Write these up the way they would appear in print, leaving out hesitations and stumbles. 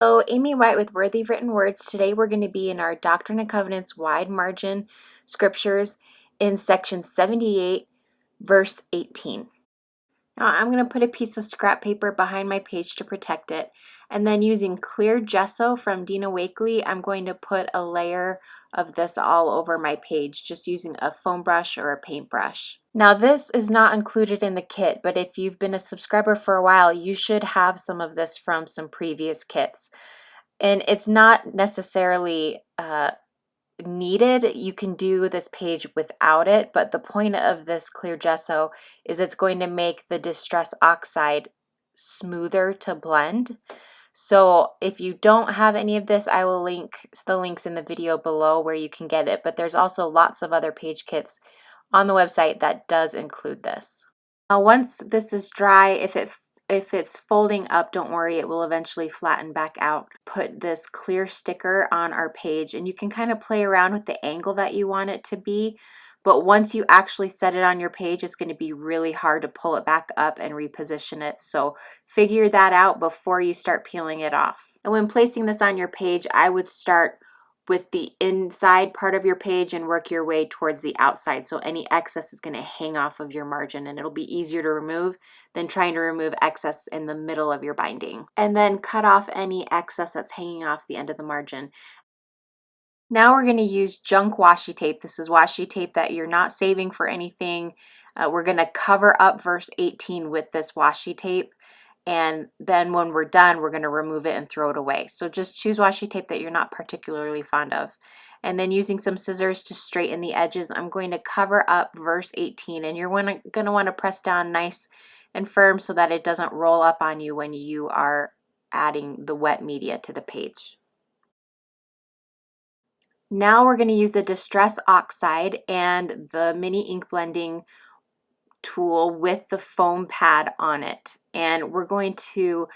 So, Amy White with Worthy Written Words. Today we're going to be in our Doctrine and Covenants wide margin scriptures in section 78, verse 18. Now I'm going to put a piece of scrap paper behind my page to protect it, and then using clear gesso from Dina Wakley, I'm going to put a layer of this all over my page, just using a foam brush or a paintbrush. Now this is not included in the kit, but if you've been a subscriber for a while, you should have some of this from some previous kits. And it's not necessarily needed. You can do this page without it, but the point of this clear gesso is it's going to make the Distress Oxide smoother to blend. So if you don't have any of this, I will link the links in the video below where you can get it, but there's also lots of other page kits on the website that does include this. Now once this is dry, if it's folding up, don't worry, it will eventually flatten back out. Put this clear sticker on our page, and you can kind of play around with the angle that you want it to be, but once you actually set it on your page, it's going to be really hard to pull it back up and reposition it. So figure that out before you start peeling it off. And when placing this on your page, I would start with the inside part of your page and work your way towards the outside. So any excess is going to hang off of your margin, and it'll be easier to remove than trying to remove excess in the middle of your binding. And then cut off any excess that's hanging off the end of the margin. Now we're going to use junk washi tape. This is washi tape that you're not saving for anything. We're going to cover up verse 18 with this washi tape. And then when we're done, we're going to remove it and throw it away. So just choose washi tape that you're not particularly fond of. And then using some scissors to straighten the edges, I'm going to cover up verse 18. And you're going to want to press down nice and firm so that it doesn't roll up on you when you are adding the wet media to the page. Now we're going to use the Distress Oxide and the mini ink blending tool with the foam pad on it, and we're going to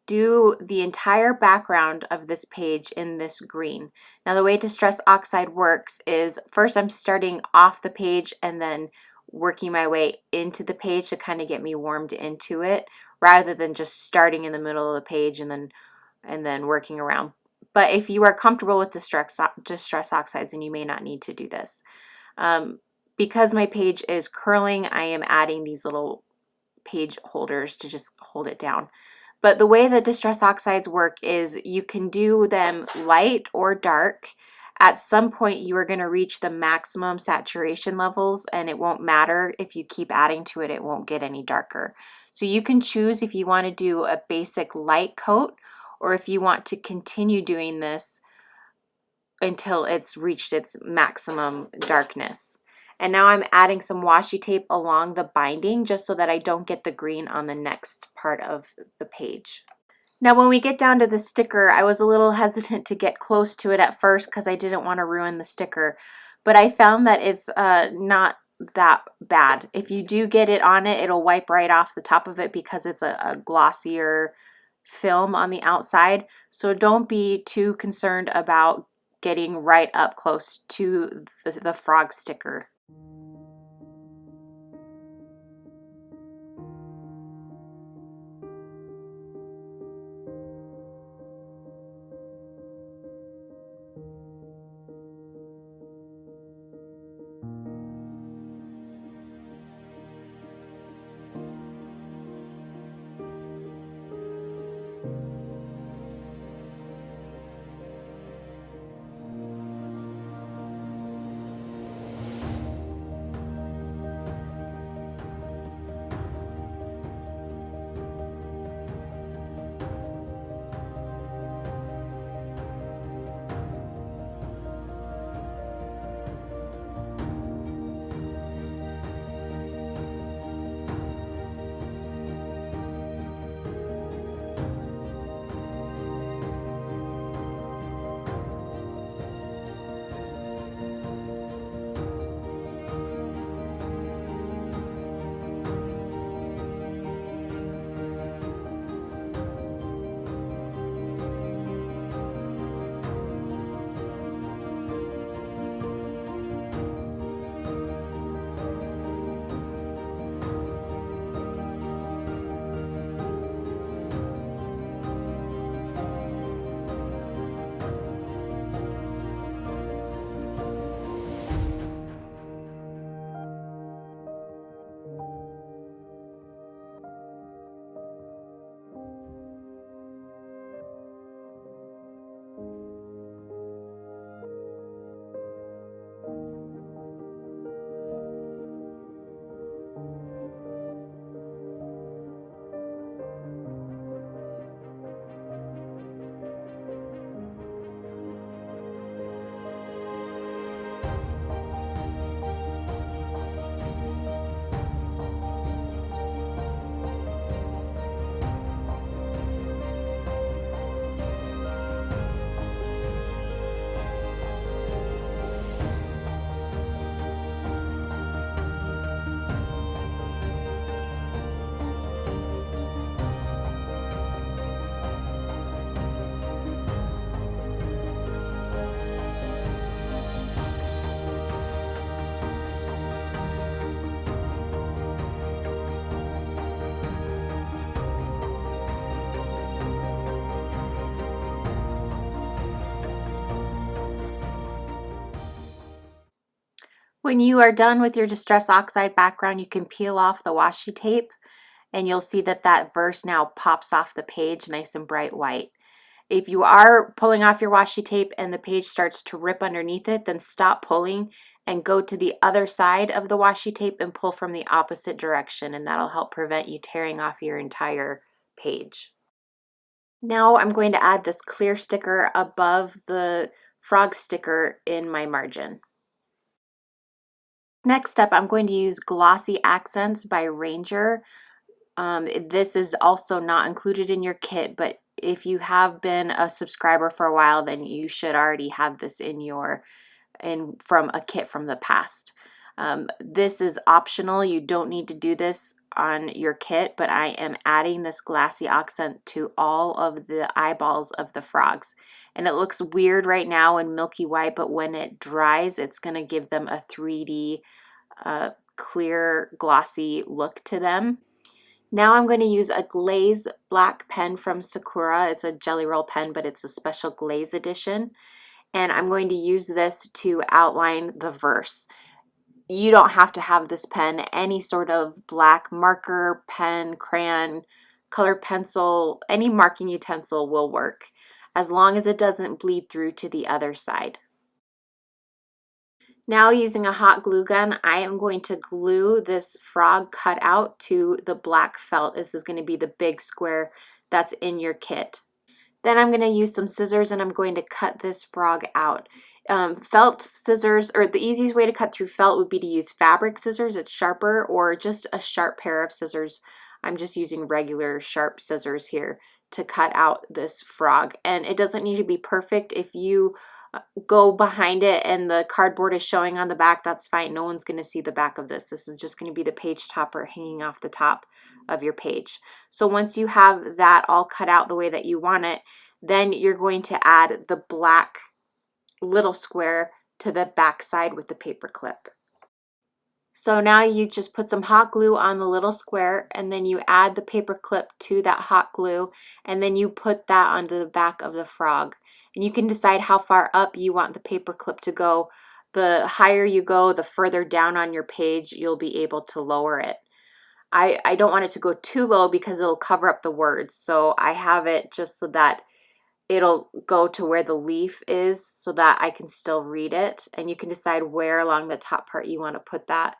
do the entire background of this page in this green. Now the way Distress Oxide works is first I'm starting off the page and then working my way into the page to kind of get me warmed into it, rather than just starting in the middle of the page and then working around. But if you are comfortable with Distress Oxides, then you may not need to do this. Because my page is curling, I am adding these little page holders to just hold it down. But the way that Distress Oxides work is you can do them light or dark. At some point you are going to reach the maximum saturation levels, and it won't matter if you keep adding to it, it won't get any darker. So you can choose if you want to do a basic light coat, or if you want to continue doing this until it's reached its maximum darkness. And now I'm adding some washi tape along the binding just so that I don't get the green on the next part of the page. Now when we get down to the sticker, I was a little hesitant to get close to it at first because I didn't want to ruin the sticker, but I found that it's not that bad. If you do get it on it, it'll wipe right off the top of it because it's a glossier film on the outside. So don't be too concerned about getting right up close to the frog sticker. When you are done with your Distress Oxide background, you can peel off the washi tape and you'll see that that verse now pops off the page nice and bright white. If you are pulling off your washi tape and the page starts to rip underneath it, then stop pulling and go to the other side of the washi tape and pull from the opposite direction, and that'll help prevent you tearing off your entire page. Now I'm going to add this clear sticker above the frog sticker in my margin. Next up, I'm going to use Glossy Accents by Ranger. This is also not included in your kit, but if you have been a subscriber for a while, then you should already have this from a kit from the past. This is optional. You don't need to do this on your kit, but I am adding this glassy accent to all of the eyeballs of the frogs. And it looks weird right now in milky white, but when it dries, it's going to give them a 3D clear glossy look to them. Now I'm going to use a glaze black pen from Sakura. It's a jelly roll pen, but it's a special glaze edition. And I'm going to use this to outline the verse. You don't have to have this pen. Any sort of black marker, pen, crayon, colored pencil, any marking utensil will work, as long as it doesn't bleed through to the other side. Now using a hot glue gun, I am going to glue this frog cutout to the black felt. This is going to be the big square that's in your kit. Then I'm going to use some scissors and I'm going to cut this frog out. Felt scissors, or the easiest way to cut through felt would be to use fabric scissors. It's sharper, or just a sharp pair of scissors. I'm just using regular sharp scissors here to cut out this frog. And it doesn't need to be perfect. If you go behind it and the cardboard is showing on the back, that's fine. No one's going to see the back of this. This is just going to be the page topper hanging off the top of your page. So once you have that all cut out the way that you want it, then you're going to add the black little square to the back side with the paper clip. So now you just put some hot glue on the little square, and then you add the paper clip to that hot glue, and then you put that onto the back of the frog. And you can decide how far up you want the paper clip to go. The higher you go, the further down on your page you'll be able to lower it. I don't want it to go too low because it'll cover up the words. So I have it just so that it'll go to where the leaf is so that I can still read it. And you can decide where along the top part you want to put that.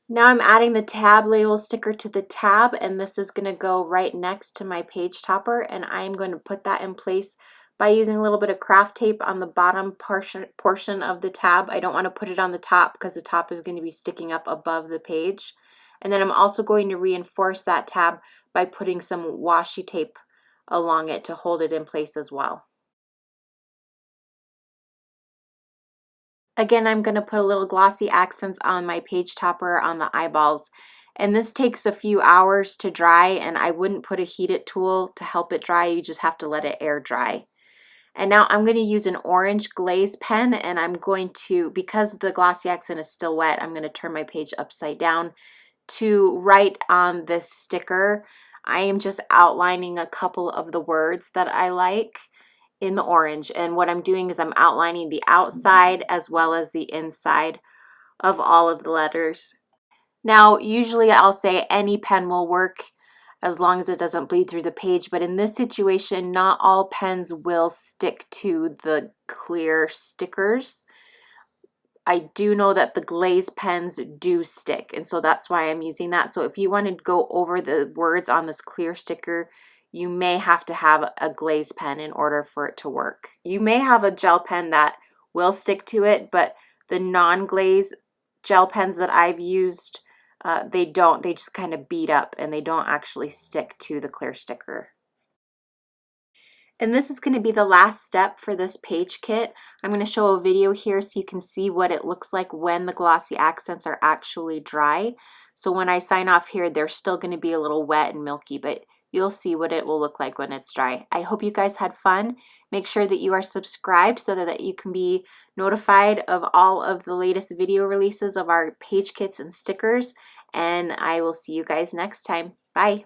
Now I'm adding the tab label sticker to the tab, and this is going to go right next to my page topper, and I'm going to put that in place by using a little bit of craft tape on the bottom portion of the tab. I don't want to put it on the top because the top is going to be sticking up above the page. And then I'm also going to reinforce that tab by putting some washi tape along it to hold it in place as well. Again, I'm going to put a little glossy accents on my page topper on the eyeballs. And this takes a few hours to dry, and I wouldn't put a heated tool to help it dry. You just have to let it air dry. And now I'm going to use an orange glaze pen, and I'm going to, because the glossy accent is still wet, I'm going to turn my page upside down to write on this sticker. I am just outlining a couple of the words that I like in the orange, and what I'm doing is I'm outlining the outside as well as the inside of all of the letters. Now usually I'll say any pen will work as long as it doesn't bleed through the page, but in this situation not all pens will stick to the clear stickers. I do know that the glaze pens do stick, and so that's why I'm using that. So if you want to go over the words on this clear sticker, you may have to have a glaze pen in order for it to work. You may have a gel pen that will stick to it, but the non-glaze gel pens that I've used, they don't. They just kind of bead up and they don't actually stick to the clear sticker. And this is going to be the last step for this page kit. I'm going to show a video here so you can see what it looks like when the glossy accents are actually dry. So when I sign off here, they're still going to be a little wet and milky, but you'll see what it will look like when it's dry. I hope you guys had fun. Make sure that you are subscribed so that you can be notified of all of the latest video releases of our page kits and stickers. And I will see you guys next time. Bye.